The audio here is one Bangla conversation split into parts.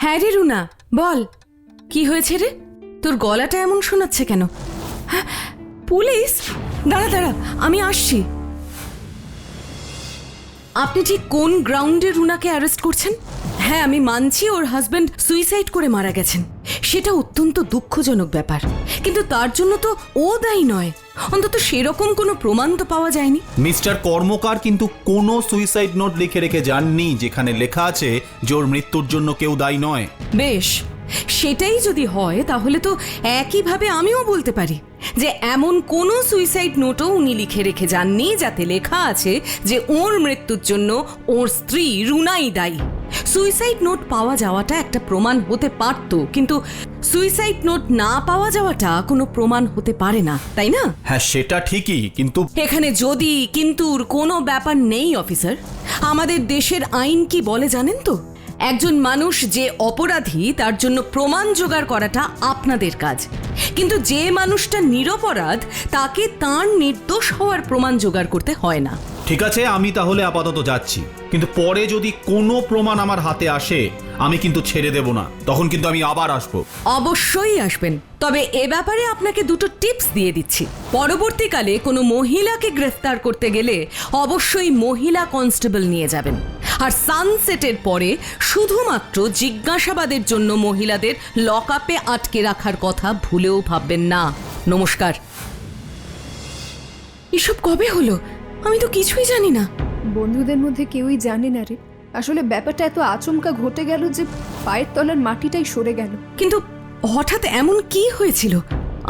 হ্যাঁ রে রুনা, বল কি হয়েছে রে? তোর গলাটা এমন শোনাচ্ছে কেন? হ্যাঁ, পুলিশ? দাঁড়া দাঁড়া, আমি আসছি। আপনি ঠিক কোন গ্রাউন্ডে রুনাকে অ্যারেস্ট করছেন? হ্যাঁ, আমি মানছি ওর হাজব্যান্ড সুইসাইড করে মারা গেছেন, সেটা অত্যন্ত দুঃখজনক ব্যাপার, কিন্তু তার জন্য তো ও দায়ী নয়। অন্তত সেরকম কোনো প্রমাণ তো পাওয়া যায়নি। মিস্টার কর্মকার কিন্তু কোনো সুইসাইড নোট লিখে রেখে যাননি যেখানে লেখা আছে যে ওর মৃত্যুর জন্য কেউ দায়ী নয়। বেশ, সেটাই যদি হয় তাহলে তো একইভাবে আমিও বলতে পারি যে এমন কোনো সুইসাইড নোটও উনি লিখে রেখে যাননি যাতে লেখা আছে যে ওর মৃত্যুর জন্য ওর স্ত্রী রুনাই দায়ী। সুইসাইড নোট পাওয়া যাওয়াটা একটা প্রমাণ হতে পারত, কিন্তু সুইসাইড নোট না পাওয়া যাওয়াটা কোনো প্রমাণ হতে পারে না, তাই না? হ্যাঁ, সেটা ঠিকই, কিন্তু এখানে যদি কিন্তুর কোনো ব্যাপার নেই অফিসার। আমাদের দেশের আইন কি বলে জানেন তো? একজন মানুষ যে অপরাধী তার জন্য প্রমাণ জোগাড় করাটা আপনাদের কাজ, কিন্তু যে মানুষটা নিরপরাধ তাকে তার নির্দোষ হওয়ার প্রমাণ জোগাড় করতে হয় না। ঠিক আছে, আমি তাহলে আপাতত যাচ্ছি, কিন্তু পরে যদি কোনো প্রমাণ আমার হাতে আসে আমি কিন্তু ছেড়ে দেব না, তখন কিন্তু আমি আবার আসবো। অবশ্যই আসবেন, তবে এ ব্যাপারে আপনাকে দুটো টিপস দিয়ে দিচ্ছি। পরবর্তীকালে কোনো মহিলাকে গ্রেফতার করতে গেলে অবশ্যই মহিলা কনস্টেবল নিয়ে যাবেন, আর সানসেটের পরে শুধুমাত্র জিজ্ঞাসাবাদের জন্য মহিলাদের লকআপে আটকে রাখার কথা ভুলেও ভাববেন না। নমস্কার। এসব কবে হলো? আমি তো কিছুই জানি না। বন্ধুদের মধ্যে কেউই জানে না রে। আসলে ব্যাপারটা এত আচমকা ঘটে গেল যে পায়ের তলার মাটিটাই সরে গেল। কিন্তু হঠাৎ এমন কি হয়েছিল?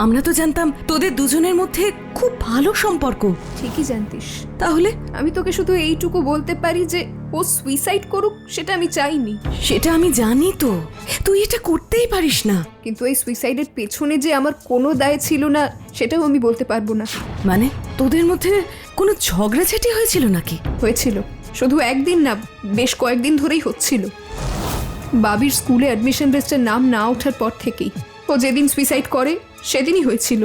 আমরা তো জানতাম তোদের দুজনের মধ্যে খুব ভালো সম্পর্ক। ঠিকই জানতিস। তাহলে আমি তোকে শুধু এইটুকু বলতে পারি যে ও সুইসাইড করুক সেটা আমি চাইনি। সেটা আমি জানি তো, তুই এটা করতেই পারিস না। কিন্তু এই সুইসাইডের পেছনে যে আমার কোনো দায় ছিল না সেটাও আমি বলতে পারবো না। মানে তোদের মধ্যে কোনো ঝগড়াঝাটি হয়েছিল নাকি? হয়েছিল, শুধু একদিন না, বেশ কয়েকদিন ধরেই হচ্ছিল। বাবির স্কুলে অ্যাডমিশন লিস্টের নাম না ওঠার পর থেকেই। ও যেদিন সুইসাইড করে সেদিনই হয়েছিল।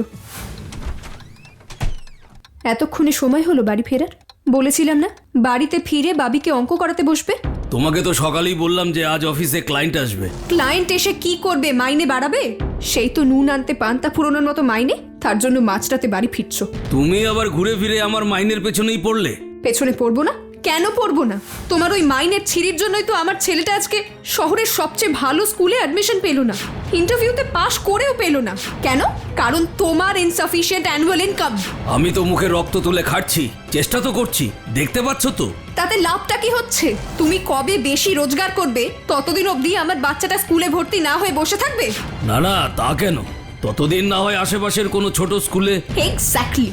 এতক্ষণে সময় হলো বাড়ি ফেরার। বলেছিলাম না বাড়িতে ফিরে বাবিকে অঙ্ক করাতে বসবে। তোমাকে তো সকালেই বললাম যে আজ অফিসে ক্লায়েন্ট আসবে। ক্লায়েন্ট এসে কি করবে? মাইনে বাড়াবে? সেই তো নুন আনতে পান্তা ফুরোনোর মতো মাইনে, তার জন্য মাঝরাতে বাড়ি ফিরছো। তুমি আবার ঘুরে ফিরে আমার মাইনের পেছনেই পড়লে। পেছনে পড়বো না? কেন পড়বো না? তোমার ওই মাইনের ছিঁড়ির জন্যই তো আমার ছেলেটা আজকে শহরের সবচেয়ে ভালো স্কুলে অ্যাডমিশন পেল না, ইন্টারভিউতে পাশ করেও পেল না। কেন? কারণ তোমার ইনসাফিশিয়েন্ট অ্যানুয়াল ইনকাম। আমি তো মুখে রক্ত তুলে খাটছি, চেষ্টা তো করছি, দেখতে পাচ্ছ তো। তাতে লাভটা কি হচ্ছে? তুমি কবে বেশি রোজগার করবে ততদিন অবধি আমার বাচ্চাটা স্কুলে ভর্তি না হয়ে বসে থাকবে? না না, তা কেন? ততদিন না হয় আশেপাশের কোনো ছোট স্কুলে। এক্স্যাক্টলি,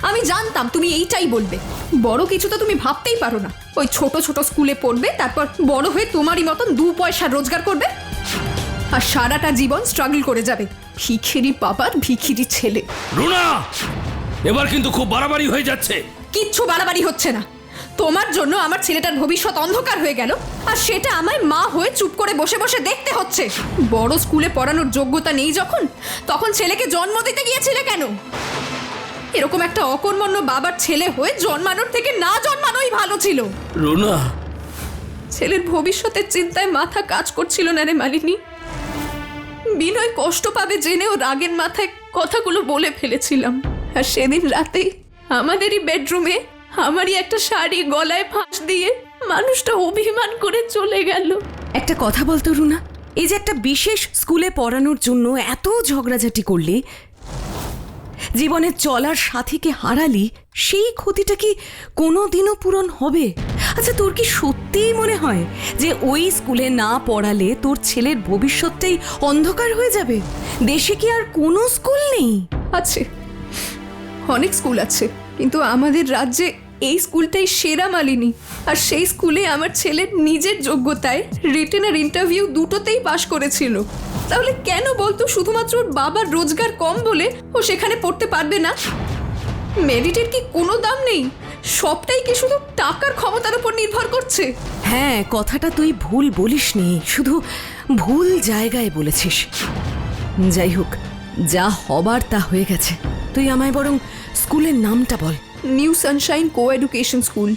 আমি জানতাম তুমি এইটাই বলবে। বড় কিছু তো তুমি ভাবতেই পারো না। ওই ছোট ছোট স্কুলে পড়বে, তারপর বড় হয়ে তোমারই মতন 2 পয়সা রোজগার করবে, আর সারাটা জীবন স্ট্রাগল করে যাবে। ভিখিরি বাবার ভিখিরি ছেলে। রুনা, এবার কিন্তু খুব বাড়াবাড়ি হয়ে যাচ্ছে। কিচ্ছু বাড়াবাড়ি হচ্ছে না। তোমার জন্য আমার ছেলেটার ভবিষ্যৎ অন্ধকার হয়ে গেল, আর সেটা আমায় মা হয়ে চুপ করে বসে বসে দেখতে হচ্ছে। বড় স্কুলে পড়ানোর যোগ্যতা নেই যখন, তখন ছেলেকে জন্ম দিতে গিয়েছিলে কেন? এরকম একটা অকর্মণ্য বাবার ছেলে হয়ে জন্মানোর থেকে না জন্মানোই ভালো ছিল। রুনা, ছেলের ভবিষ্যতের চিন্তায় মাথা কাজ করছিল না রে মালিনী। বিনয় কষ্ট পাবে জেনেও রাগের মাথায় কথাগুলো বলে ফেলেছিলাম। আর সেদিন রাতেই আমাদেরই বেডরুমে আমারই একটা শাড়ি গলায় ফাঁস দিয়ে মানুষটা অভিমান করে চলে গেল। একটা কথা বলতো রুনা, এই যে একটা বিশেষ স্কুলে পড়ানোর জন্য এত ঝগড়াঝাটি করলি, জীবনে চলার সাথীকে হারালি, সেই ক্ষতিটা কি কোনোদিনও পূরণ হবে? আচ্ছা, তোর কি সত্যিই মনে হয় যে ওই স্কুলে না পড়ালে তোর ছেলের ভবিষ্যৎটাই অন্ধকার হয়ে যাবে? দেশে কি আর কোনো স্কুল নেই? আছে, অনেক স্কুল আছে, কিন্তু আমাদের রাজ্যে এই স্কুলটাই সেরা মালিনী। আর সেই স্কুলে আমার ছেলের নিজের যোগ্যতায় রিটেন আর ইন্টারভিউ দুটোতেই পাশ করেছিল। তাহলে কেন বলতো শুধুমাত্র ওর বাবার রোজগার কম বলে ও সেখানে পড়তে পারবে না? মেরিটের কি কোনো দাম নেই? সবটাই কি শুধু টাকার ক্ষমতার উপর নির্ভর করছে? হ্যাঁ, কথাটা তুই ভুল বলিসনি, শুধু ভুল জায়গায় বলেছিস। যাই হোক, যা হবার তা হয়ে গেছে। তুই আমায় বরং স্কুলের নামটা বল। New Sunshine co education school.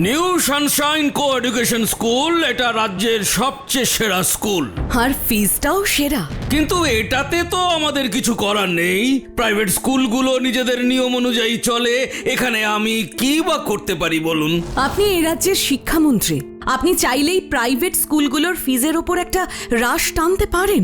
New Sunshine co education school এটা রাজ্যের সবচেয়ে সেরা স্কুল। আর ফিজটাও সেরা। কিন্তু এটাতে তো আমাদের কিছু করার নেই। প্রাইভেট স্কুলগুলো নিজেদের নিয়ম অনুযায়ী চলে, এখানে আমি কি বা করতে পারি বলুন? আপনি এই রাজ্যের শিক্ষামন্ত্রী, আপনি চাইলেই প্রাইভেট স্কুলগুলোর ফিজের ওপর একটা হ্রাস টানতে পারেন,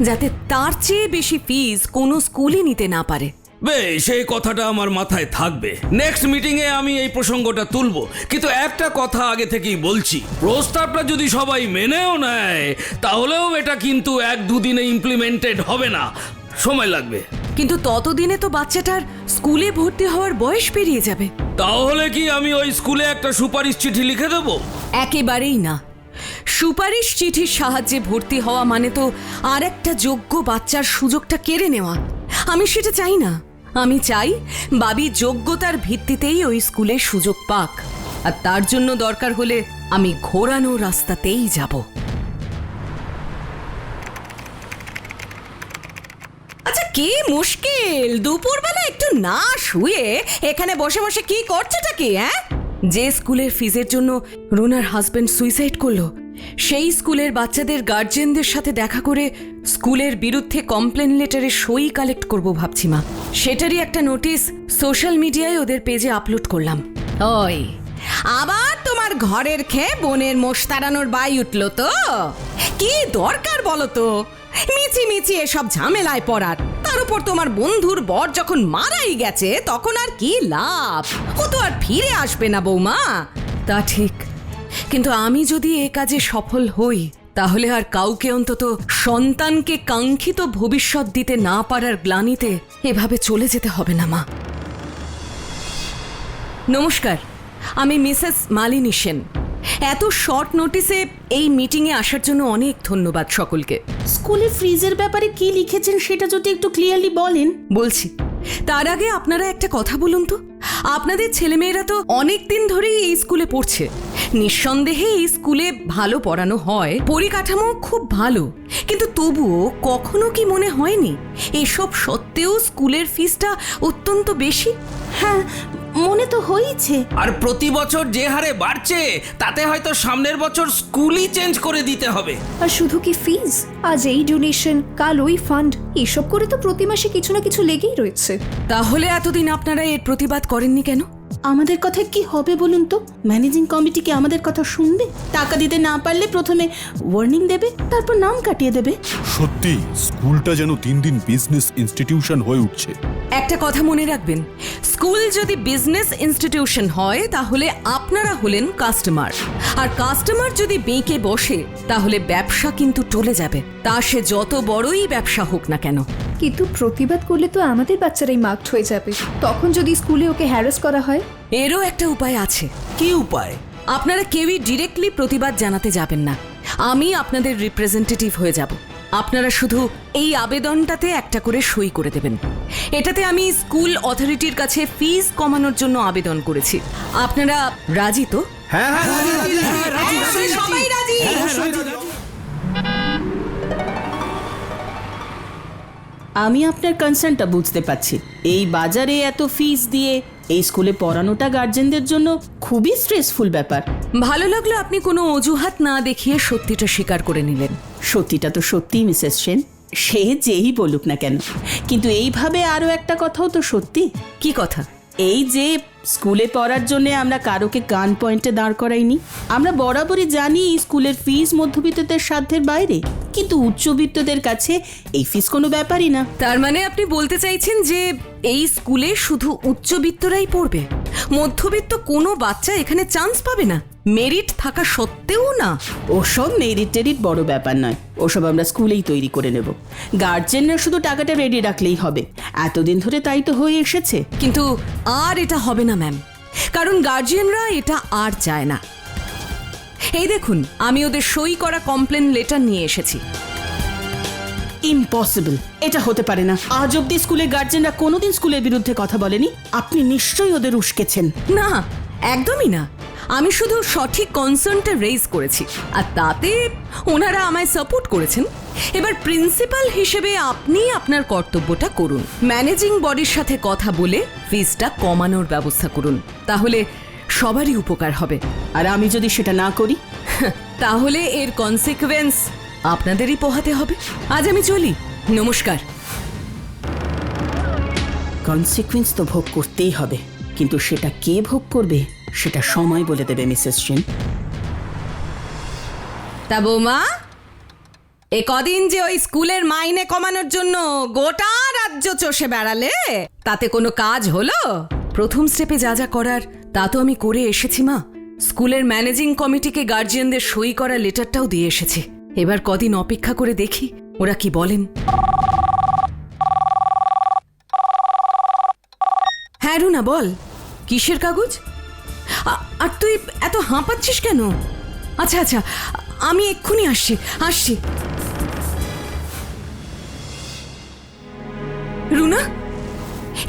যাতে তার চেয়ে বেশি ফিজ কোনো স্কুলই নিতে না পারে। বেশ, এই কথাটা আমার মাথায় থাকবে। নেক্সট মিটিংয়ে আমি এই প্রসঙ্গটা তুলবো। কিন্তু একটা কথা আগে থেকেই বলছি, প্রস্তাবটা যদি সবাই মেনেও নেয় তাহলেও এটা কিন্তু 1-2 দিনে ইমপ্লিমেন্টেড হবে না, সময় লাগবে। কিন্তু ততদিনে তো বাচ্চাটার স্কুলে ভর্তি হওয়ার বয়স পেরিয়ে যাবে। তাহলে কি আমি ওই স্কুলে একটা সুপারিশ চিঠি লিখে দেবো? একেবারেই না। সুপারিশ চিঠির সাহায্যে ভর্তি হওয়া মানে তো আর একটা যোগ্য বাচ্চার সুযোগটা কেড়ে নেওয়া। আমি সেটা চাই না। আমি চাই বাবি যোগ্যতার ভিত্তিতেই ওই স্কুলে সুযোগ পাক, আর তার জন্য দরকার হলে আমি ঘোরানো রাস্তাতেই যাব। আচ্ছা, কি মুশকিল দুপুরবেলা একটু না শুয়ে এখানে বসে বসে কি করছেটা কি? যে স্কুলের ফিজের জন্য রুনার হাজবেন্ড সুইসাইড করলো, সেই স্কুলের বাচ্চাদের গার্জিয়ানদের সাথে দেখা করে স্কুলের বিরুদ্ধে কমপ্লেন লেটারে সই কালেক্ট করব ভাবছি মা। সেটারই একটা নোটিশ সোশ্যাল মিডিয়ায় ওদের পেজে আপলোড করলাম। ওই আবার তোমার ঘরের খেয়ে বোনের মোষ তাড়ানোর বাই উঠলো তো? কি দরকার বলো তো মিছি মিছি এসব ঝামেলায় পড়ার? তার উপর তোমার বন্ধুর বর যখন মারাই গেছে তখন আর কি লাভ? ও তো আর ফিরে আসবে না বৌমা। তা ঠিক, কিন্তু আমি যদি এ কাজে সফল হই তাহলে আর কাউকে, অন্তত সন্তানকে কাঙ্ক্ষিত ভবিষ্যৎ দিতে না পারার গ্লানিতে এভাবে চলে যেতে হবে না মা। নমস্কার, আমি মিসেস মালিনী সেন। এত শর্ট নোটিসে এই মিটিংয়ে আসার জন্য অনেক ধন্যবাদ সকলকে। স্কুলের ফ্রিজের ব্যাপারে কি লিখেছেন সেটা যদি একটু ক্লিয়ারলি বলেন। বলছি, তার আগে আপনারা একটা কথা বলুন তো, আপনাদের ছেলেমেয়েরা তো অনেক দিন ধরেই এই স্কুলে পড়ছে। নিঃসন্দেহে এই স্কুলে ভালো পড়ানো হয়, পরিকাঠামো খুব ভালো, কিন্তু তবুও কখনো কি মনে হয়নি এসব সত্ত্বেও স্কুলের ফিসটা অত্যন্ত বেশি? হ্যাঁ, মনে তো হয়েছে। আর প্রতি বছর যে হারে বাড়ছে তাতে হয়তো সামনের বছর স্কুলই চেঞ্জ করে দিতে হবে। আর শুধু কি ফিজ, আজ এই ডোনেশন, কাল ওই ফান্ড, এসব করে তো প্রতি মাসে কিছু না কিছু লেগেই রয়েছে। তাহলে এতদিন আপনারা এর প্রতিবাদ করেননি কেন? আমাদের কথা কি হবে বলুন তো? ম্যানেজিং কমিটি কি আমাদের কথা শুনবে? টাকা দিতে না পারলে প্রথমে ওয়ার্নিং দেবে, তারপর নাম কাটিয়ে দেবে। সত্যি স্কুলটা যেন দিন দিন বিজনেস ইনস্টিটিউশন হয়ে উঠছে। একটা কথা মনে রাখবেন, স্কুল যদি বিজনেস ইনস্টিটিউশন হয় তাহলে আপনারা হলেন কাস্টমার, আর কাস্টমার যদি বেঁকে বসে তাহলে ব্যবসা কিন্তু টলে যাবে, তা সে যত বড়ই ব্যবসা হোক না কেন। কিন্তু প্রতিবাদ করলে তো আমাদের বাচ্চারাই মার্কড হয়ে যাবে। তখন যদি স্কুলে ওকে হ্যারাস করা হয়? এরও একটা উপায় আছে। কি উপায়? আপনারা কেউই ডিরেক্টলি প্রতিবাদ জানাতে যাবেন না, আমি আপনাদের রিপ্রেজেন্টেটিভ হয়ে যাব। আপনারা শুধু এই আবেদনটাতে একটা করে সই করে দেবেন। এটাতে আমি স্কুল অথরিটির কাছে ফিস কমানোর জন্য আবেদন করেছি। আপনারা রাজি তো? হ্যাঁ হ্যাঁ সবাই রাজি? আমি আপনার কনসার্নটা বুঝতে পারছি। এই বাজারে এত ফিস দিয়ে এই স্কুলে পড়ানোটা গার্জেনদের জন্য খুবই স্ট্রেসফুল ব্যাপার। ভালো লাগলো আপনি কোনো অজুহাত না দেখিয়ে সত্যিটা স্বীকার করে নিলেন। সত্যিটা তো সত্যিই মিসেস সেন, সে যেই বলুক না কেন। কিন্তু এইভাবে আরও একটা কথাও তো সত্যি। কি কথা? এই যে স্কুলে পড়ার জন্য আমরা কারোকে গান পয়েন্টে দাঁড় করাইনি। আমরা বরাবরই জানি এই স্কুলের ফিস মধ্যবিত্তদের সাধ্যের বাইরে, কিন্তু উচ্চবিত্তদের কাছে এই ফিস কোনো ব্যাপারই না। তার মানে আপনি বলতে চাইছেন যে এই স্কুলে শুধু উচ্চবিত্তরাই পড়বে, মধ্যবিত্ত কোনো বাচ্চা এখানে চান্স পাবে না, মেরিট থাকা সত্ত্বেও না? ওসব মেরিট টেরিট বড় ব্যাপার নয়, ওসব আমরা স্কুলেই তৈরি করে নেব। গার্জেনরা শুধু টাকাটা রেডি রাখলেই হবে। এতদিন ধরে তাই তো হয়ে এসেছে। কিন্তু আর এটা হবে না ম্যাম, কারণ গার্জিয়ানরা এটা আর চায় না। এই দেখুন, আমি ওদের সই করা কমপ্লেন লেটার নিয়ে এসেছি। ইম্পসিবল, এটা হতে পারে না। আজ অব্দি স্কুলের গার্জেনরা কোনোদিন স্কুলের বিরুদ্ধে কথা বলেনি। আপনি নিশ্চয়ই ওদের উস্কেছেন। না, একদমই না। আমি শুধু সঠিক কনসার্নটা রেইজ করেছি, আর তাতে ওনারা আমায় সাপোর্ট করেছেন। এবার প্রিন্সিপাল হিসেবে আপনি আপনার কর্তব্যটা করুন। ম্যানেজিং বডির সাথে কথা বলে ফিসটা কমানোর ব্যবস্থা করুন, তাহলে সবারই উপকার হবে। আর আমি যদি সেটা না করি? তাহলে এর কনসিকুয়েন্স আপনাদেরই পোহাতে হবে। আজ আমি চলি, নমস্কার। কনসিকুয়েন্স তো ভোগ করতেই হবে, কিন্তু সেটা কে ভোগ করবে সেটা সময় বলে দেবে মিসেস সেন। তা বৌমা, এ কদিন যে ওই স্কুলের মাইনে কমানোর জন্য গোটা রাজ্য চষে বেড়ালে, তাতে কোনো কাজ হলো? প্রথম স্টেপে যা যা করার তা তো আমি করে এসেছি মা। স্কুলের ম্যানেজিং কমিটিকে গার্জিয়ানদের সই করা লেটারটাও দিয়ে এসেছি। এবার কদিন অপেক্ষা করে দেখি ওরা কি বলেন। হ্যাঁ রুনা, বল, কিসের কাগজ? আর তুই এত হাঁপাচ্ছিস কেন? আচ্ছা আচ্ছা, আমি এক্ষুনি আসছি। রুনা,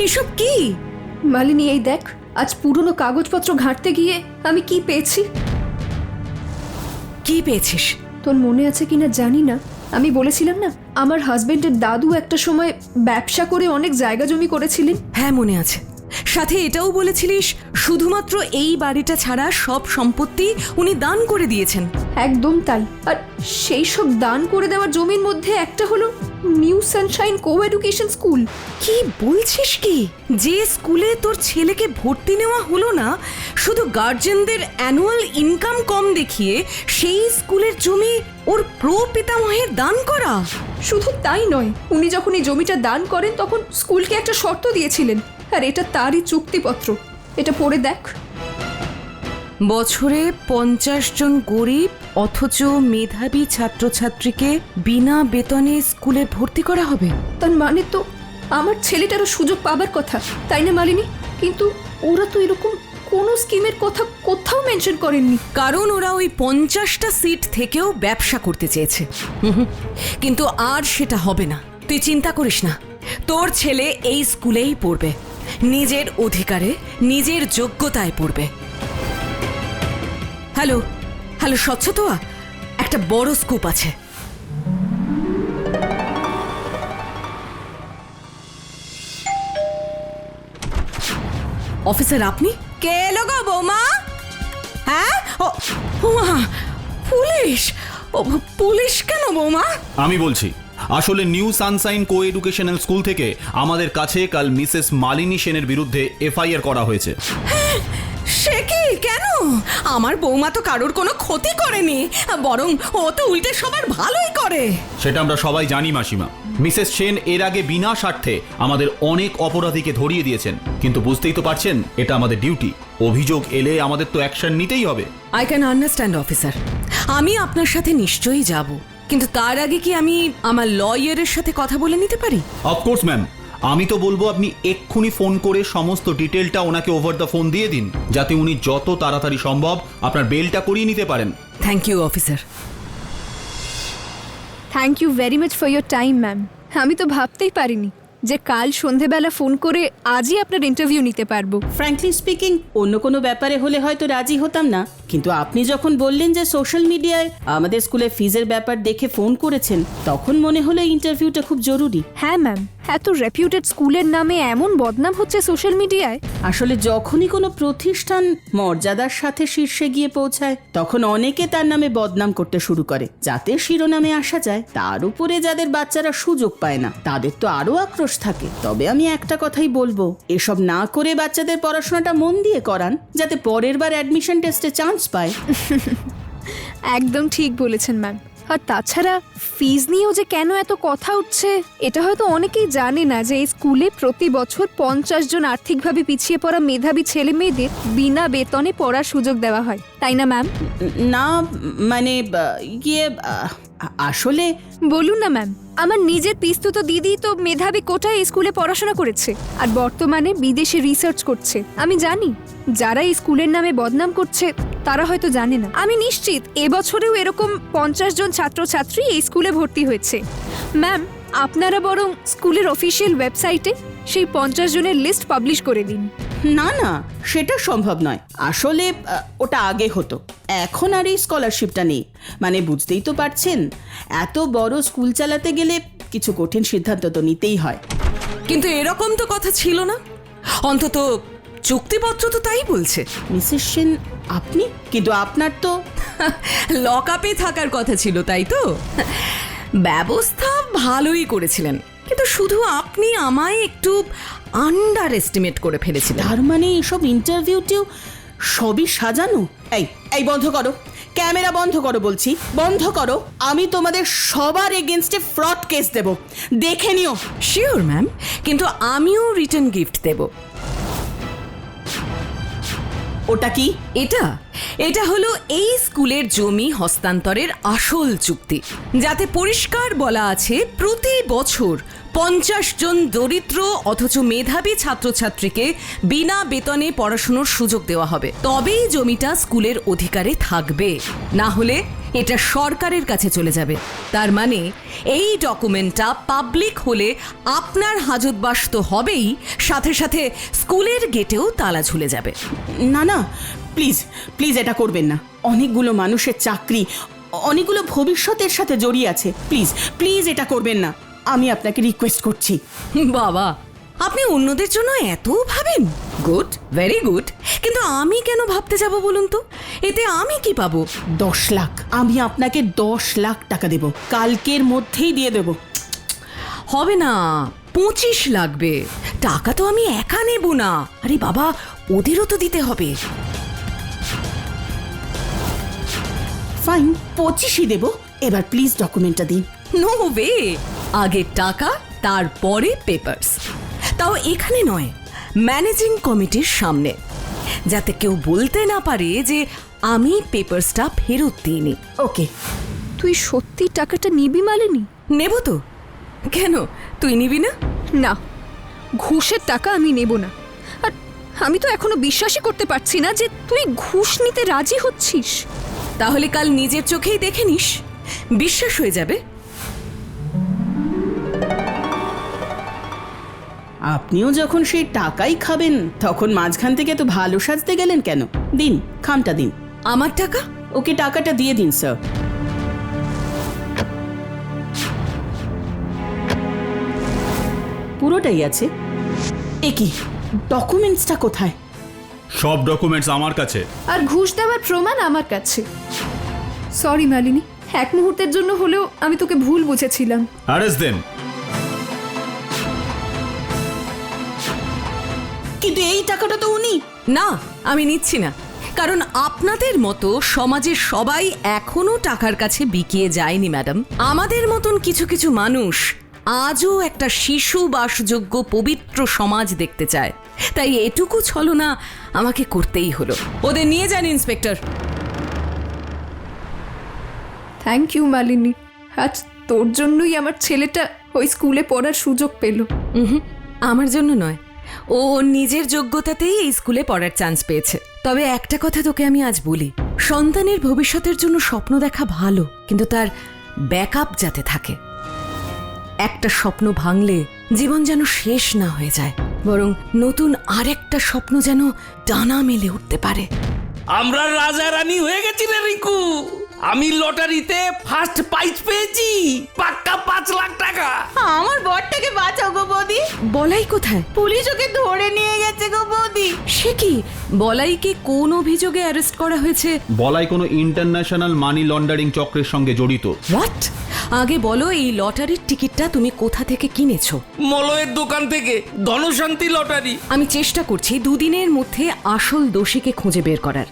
এসব কি? মালিনী, এই দেখ, আজ পুরনো কাগজপত্র ঘাঁটতে গিয়ে আমি কি পেয়েছি। কি পেয়েছিস? তোর মনে আছে কিনা জানি না, আমি বলেছিলাম না আমার হাজবেন্ডের দাদু একটা সময় ব্যবসা করে অনেক জায়গা জমি করেছিলেন। হ্যাঁ মনে আছে, সাথে এটাও বলেছিলিস শুধুমাত্র এই বাড়িটা ছাড়া সব সম্পত্তি উনি দান করে দিয়েছেন। একদম তাই। আর সেই সব দান করে দেওয়ার জমির মধ্যে একটা হলো new Sunshine co education school. কি বলছিস কি? যে স্কুলে তোর ছেলেকে ভর্তি নেওয়া হলো না, শুধু গার্জেনদের অ্যানুয়াল ইনকাম কম দেখিয়ে সেই স্কুলের জমি ওর প্রপিতামহের দান করা? শুধু তাই নয়, উনি যখন এই জমিটা দান করেন তখন স্কুলকে একটা শর্ত দিয়েছিলেন, আর এটা তারই চুক্তিপত্র। এটা পড়ে দেখ। বছরে 50 জন গরিব অথচ মেধাবী ছাত্রছাত্রীকে বিনা বেতনে স্কুলে ভর্তি করা হবে। তার মানে তো আমার ছেলেটারও সুযোগ পাবার কথা, তাই না মালিনী? কিন্তু ওরা তো এরকম কোনো স্কিমের কথা কোথাও মেনশন করেননি। কারণ ওরা ওই 50টা সিট থেকেও ব্যবসা করতে চেয়েছে। কিন্তু আর সেটা হবে না। তুই চিন্তা করিস না, তোর ছেলে এই স্কুলেই পড়বে, নিজের অধিকারে নিজের যোগ্যতায় পড়বে। হ্যালো হ্যালো স্বচ্ছতা, একটা বড় স্কুপ আছে। অফিসার আপনি? কে এলো গো বৌমা? হ্যাঁ, পুলিশ? পুলিশ কেন বৌমা? আমি বলছি, আসলে নিউ সানশাইন কো এডুকেশনাল স্কুল থেকে আমাদের কাছে কাল মিসেস মালিনী সেনের বিরুদ্ধে এফআইআর করা হয়েছে। সে কি? কেন? আমার বৌমা তো কারোর কোনো ক্ষতি করেনি, বরং ও তো উল্টে সবার ভালোই করে। সেটা আমরা সবাই জানি মাসিমা। মিসেস সেন এর আগে বিনা স্বার্থে আমাদের অনেক অপরাধীকে ধরিয়ে দিয়েছেন, কিন্তু বুঝতেই তো পারছেন এটা আমাদের ডিউটি। অভিযোগ এলে আমাদের তো অ্যাকশন নিতেই হবে। আই ক্যান আন্ডারস্ট্যান্ড অফিসার, আমি আপনার সাথে নিশ্চয়ই যাব, কিন্তু তার আগে কি আমি আমার লয়ারের সাথে কথা বলে নিতে পারি? অফকোর্স ম্যাম, আমি তো বলবো আপনি এক্ষুনি ফোন করে সমস্ত ডিটেলটা ওনাকে ওভার দ্য ফোন দিয়ে দিন, যাতে উনি যত তাড়াতাড়ি সম্ভব আপনার বেলটা করিয়ে নিতে পারেন। Thank you officer. Thank you very much for your time ma'am. আমি তো ভাবতেই পারিনি যে কাল সন্ধেবেলা ফোন করে আজই আপনার ইন্টারভিউ নিতে পারবো। ফ্র্যাঙ্কলি স্পিকিং, অন্য কোনো ব্যাপারে হলে হয়তো রাজি হতাম না, কিন্তু আপনি যখন বললেন যে সোশ্যাল মিডিয়ায় আমাদের স্কুলে ফিজের ব্যাপার দেখে ফোন করেছেন, তখন মনে হলো ইন্টারভিউটা খুব জরুরি। হ্যাঁ ম্যাম, এত রেপিউটেড স্কুলের নামে এমন বদনাম হচ্ছে সোশ্যাল মিডিয়ায়। আসলে যখনই কোনো প্রতিষ্ঠান মর্যাদার সাথে শীর্ষে গিয়ে পৌঁছায়, তখন অনেকে তার নামে বদনাম করতে শুরু করে, যাতে শিরোনামে আসা যায়। তার উপরে যাদের বাচ্চারা সুযোগ পায় না, তাদের তো আরো আক্রোশ থাকে। তবে আমি একটা কথাই বলবো, এসব না করে বাচ্চাদের পড়াশোনাটা মন দিয়ে করান, যাতে পরের বার অ্যাডমিশন টেস্টে চান্স পায়। একদম ঠিক বলেছেন ম্যাম। আর তাছাড়া ফিজ নিয়েও যে কেন এত কথা উঠছে, এটা হয়তো অনেকেই জানে না যে এই স্কুলে প্রতি বছর 50 জন আর্থিকভাবে পিছিয়ে পড়া মেধাবী ছেলে মেয়েদের বিনা বেতনে পড়ার সুযোগ দেওয়া হয়, তাই না ম্যাম? না মানে আসলে বলুন না ম্যাম, আমার নিজের পিস্তুত দিদি তো মেধাবী কোটায় এই স্কুলে পড়াশোনা করেছে আর বর্তমানে বিদেশে রিসার্চ করছে। আমি জানি যারা এই স্কুলের নামে বদনাম করছে তারা হয়তো জানে না। আমি নিশ্চিত এবছরেও এরকম 50 জন ছাত্রছাত্রী এই স্কুলে ভর্তি হয়েছে। ম্যাম, আপনারা বরং স্কুলের অফিসিয়াল ওয়েবসাইটে সেই 50 জনের লিস্ট পাবলিশ করে দিন। না না, সেটা সম্ভব নয়। আসলে ওটা আগে হতো, এখন আর এই স্কলারশিপটা নেই। মানে বুঝতেই তো পারছেন, এত বড় স্কুল চালাতে গেলে কিছু কঠিন সিদ্ধান্ত তো নিতেই হয়। কিন্তু এরকম তো কথা ছিল না। অন্তত চুক্তিপত্র তো তাই বলছে। মিসেস সেন আপনি? কিন্তু আপনার তো লক আপে থাকার কথা ছিল, তাই তো? ব্যবস্থা ভালোই করেছিলেন, কিন্তু শুধু আপনি আমায় একটু আন্ডার এস্টিমেট করে ফেলেছিলেন। তার মানে এসব ইন্টারভিউটিও সবই সাজানো? এই এই বন্ধ করো, ক্যামেরা বন্ধ করো বলছি, বন্ধ করো। আমি তোমাদের সবার এগেনস্টে ফ্রড কেস দেব, দেখে নিও। শিওর ম্যাম, কিন্তু আমিও রিটার্ন গিফট দেব। ওটা কি? এটা হলো এই স্কুলের জমি হস্তান্তরের আসল চুক্তি, যাতে পরিষ্কার বলা আছে প্রতি বছর 50 জন দরিদ্র অথচ মেধাবী ছাত্রছাত্রীকে বিনা বেতনে পড়াশোনার সুযোগ দেওয়া হবে, তবেই জমিটা স্কুলের অধিকারে থাকবে, না হলে এটা সরকারের কাছে চলে যাবে। তার মানে এই ডকুমেন্টটা পাবলিক হলে আপনার হাজতবাস তো হবেই, সাথে সাথে স্কুলের গেটেও তালা ঝুলে যাবে। না না, প্লিজ প্লিজ এটা করবেন না। অনেকগুলো মানুষের চাকরি, অনেকগুলো ভবিষ্যতের সাথে জড়িয়ে আছে। প্লিজ প্লিজ এটা করবেন না, আমি আপনাকে রিকোয়েস্ট করছি। বাবা, আপনি অন্যদের জন্য এত ভাবেন? গুড, ভেরি গুড, কিন্তু আমি কেন ভাবতে যাব বলুন তো? এতে আমি কি পাবো? 10 লাখ, আমি আপনাকে 10 লাখ টাকা দেব, কালকের মধ্যেই দিয়ে দেব। হবে না, 25 লাগবে। টাকা তো আমি একা নেব না, আরে বাবা, ওদেরও তো দিতে হবে। ফাইন, 25ই দেব। এবার প্লিজ ডকুমেন্টটা দিন। নো ওয়ে, আগে টাকা, তারপরে পেপারস, তাও এখানে নয়, ম্যানেজিং কমিটির সামনে, যাতে কেউ বলতে না পারে যে আমি পেপারসটা ফেরত দিইনি। ওকে। তুই সত্যি টাকাটা নিবি মালিনী? নেব তো, কেন তুই নিবি না? না, ঘুষের টাকা আমি নেব না। আর আমি তো এখনো বিশ্বাসই করতে পারছি না যে তুই ঘুষ নিতে রাজি হচ্ছিস। তাহলে কাল নিজের চোখেই দেখে নিস, বিশ্বাস হয়ে যাবে। আপনিও যখন সেই টাকাই খাবেন, তখন মাঝখান থেকে তো ভালো সাজতে গেলেন কেন? দিন, খামটা দিন। আমার টাকা? ওকে টাকাটা দিয়ে দিন স্যার। পুরোটাই আছে। এ কি, ডকুমেন্টসটা কোথায়? সব ডকুমেন্টস আমার কাছে। আর ঘুষ দেওয়ার প্রমাণ আমার কাছে। সরি মালিনী, এক মুহূর্তের জন্য হলেও আমি তোকে ভুল বুঝেছিলাম। Arrest them. কিন্তু এই টাকাটা তো উনি। না, আমি নিচ্ছি না, কারণ আপনাদের মতো সমাজের সবাই এখনো টাকার কাছে বিকিয়ে যায়নি ম্যাডাম। আমাদের মতন কিছু কিছু মানুষ আজও একটা শিশু বাসযোগ্য পবিত্র সমাজ দেখতে চায়, তাই এটুকু ছলনা আমাকে করতেই হলো। ওদের নিয়ে যান ইন্সপেক্টর। থ্যাংক ইউ মালিনী, আজ তোর জন্যই আমার ছেলেটা ওই স্কুলে পড়ার সুযোগ পেল। আমার জন্য নয়, ও ওর নিজের যোগ্যতাতেই এই স্কুলে পড়ার চান্স পেয়েছে। তবে একটা কথা তোকে আমি আজ বলি, সন্তানের ভবিষ্যতের জন্য স্বপ্ন দেখা ভালো, কিন্তু তার ব্যাকআপ যাতে থাকে। একটা স্বপ্ন ভাঙলে জীবন যেন শেষ না হয়ে যায়, বরং নতুন আরেকটা স্বপ্ন যেন ডানা মেলে উঠতে পারে। আমরা রাজা রানী হয়ে গেছি রে রিকু। আমি লটারিতে ফার্স্ট প্রাইজ পেয়েছি, পাক্কা 5 লাখ টাকা। আমার বরটাকে বাঁচাও গো বৌদি। বলাই কোথায়? পুলিশ ওকে ধরে নিয়ে গেছে গো বৌদি। সে কি? বলাইকে কোন অভিযোগে অ্যারেস্ট করা হয়েছে? বলাই কোনো ইন্টারন্যাশনাল মানি লন্ডারিং চক্রের সঙ্গে জড়িত। হোয়াট? আগে বলো, এই লটারির টিকিটটা তুমি কোথা থেকে কিনেছো? মলয়ের দোকান থেকে, ধনশান্তি লটারি। আমি চেষ্টা করছি 2 দিনের মধ্যে আসল দোষীকে খুঁজে বের করার।